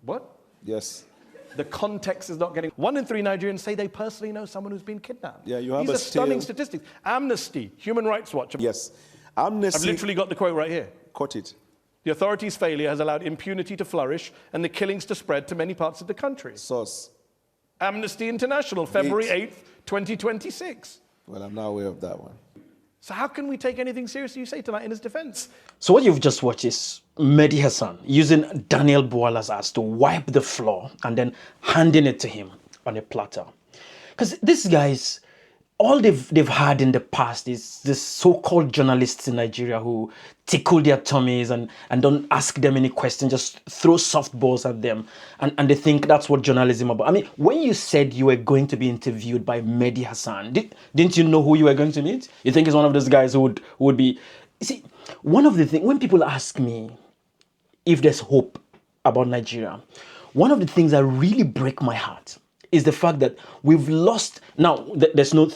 What? Yes. The context is not getting... 1 in 3 Nigerians say they personally know someone who's been kidnapped. Yeah, you have These a are stunning still- statistics. Amnesty, Human Rights Watch. Yes. I've Amnesty... literally got the quote right here. Quote it. The authorities' failure has allowed impunity to flourish and the killings to spread to many parts of the country. Source. Amnesty International, February 8th, 2026. Well, I'm not aware of that one. So how can we take anything seriously you say tonight in his defense? So what you've just watched is Mehdi Hassan using Daniel Bwala's ass to wipe the floor and then handing it to him on a platter. Because these guys, all they've had in the past is this so-called journalists in Nigeria who tickle their tummies and don't ask them any questions, just throw softballs at them. And they think that's what journalism is about. I mean, when you said you were going to be interviewed by Mehdi Hassan, didn't you know who you were going to meet? You think he's one of those guys who would be... You see, one of the things, when people ask me if there's hope about Nigeria, one of the things that really break my heart is the fact that we've lost... Now, there's no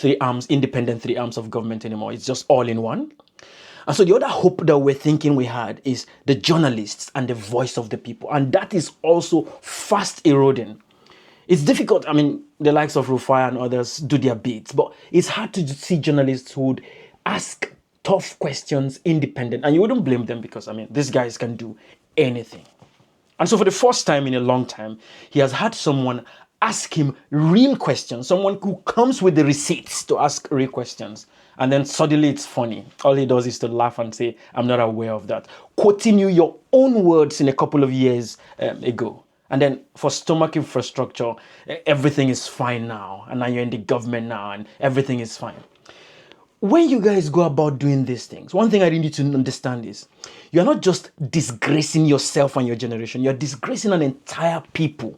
independent three arms of government anymore. It's just all in one. And so the other hope that we're thinking we had is the journalists and the voice of the people. And that is also fast eroding. It's difficult. I mean, the likes of Rufai and others do their bits, but it's hard to see journalists who would ask tough questions independent. And you wouldn't blame them because, I mean, these guys can do anything. And so for the first time in a long time, he has had someone ask him real questions, someone who comes with the receipts to ask real questions. And then suddenly it's funny. All he does is to laugh and say, I'm not aware of that. Quoting you your own words in a couple of years ago. And then for stomach infrastructure, everything is fine now. And now you're in the government now and everything is fine. When you guys go about doing these things, one thing I need you to understand is you're not just disgracing yourself and your generation. You're disgracing an entire people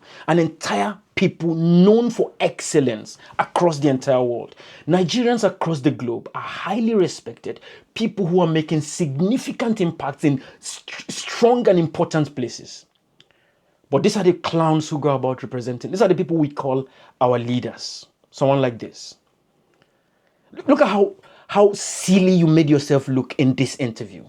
known for excellence across the entire world. Nigerians across the globe are highly respected, people who are making significant impacts in strong and important places. But these are the clowns who go about representing. These are the people we call our leaders. Someone like this. Look at how silly you made yourself look in this interview.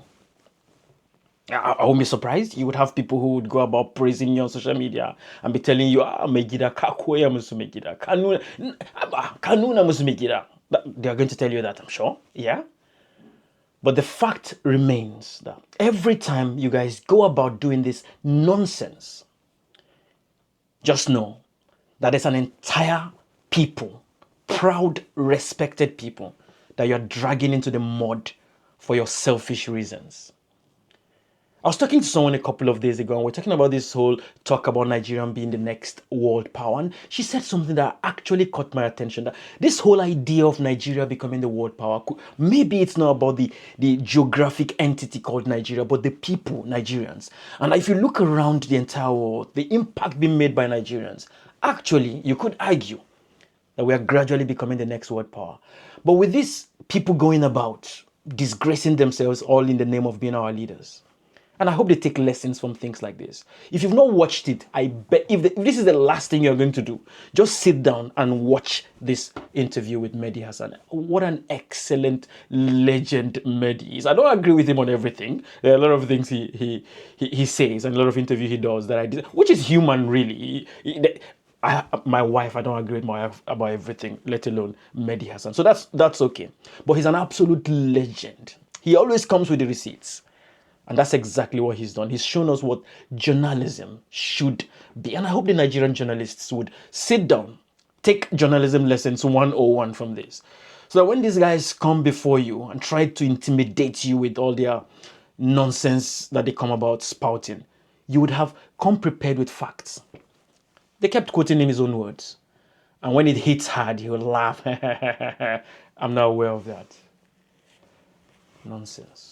I won't be surprised. You would have people who would go about praising you on social media and be telling you, Megida, Kakoya musu Megida, Kanuna musu Megida. They are going to tell you that, I'm sure. Yeah? But the fact remains that every time you guys go about doing this nonsense, just know that there's an entire people, proud, respected people, that you're dragging into the mud for your selfish reasons. I was talking to someone a couple of days ago and we're talking about this whole talk about Nigeria being the next world power. And she said something that actually caught my attention. That this whole idea of Nigeria becoming the world power, maybe it's not about the geographic entity called Nigeria, but the people, Nigerians. And if you look around the entire world, the impact being made by Nigerians, actually, you could argue that we are gradually becoming the next world power. But with these people going about disgracing themselves all in the name of being our leaders, and I hope they take lessons from things like this. If you've not watched it, I bet if this is the last thing you're going to do, just sit down and watch this interview with Mehdi Hassan. What an excellent legend Mehdi is. I don't agree with him on everything. There are a lot of things he says and a lot of interviews he does that I did, which is human, really. My wife, I don't agree with my wife about everything, let alone Mehdi Hassan. So that's okay. But he's an absolute legend. He always comes with the receipts. And that's exactly what he's done. He's shown us what journalism should be. And I hope the Nigerian journalists would sit down, take journalism lessons 101 from this. So that when these guys come before you and try to intimidate you with all their nonsense that they come about spouting, you would have come prepared with facts. They kept quoting him his own words. And when it hits hard, he will laugh. I'm not aware of that. Nonsense.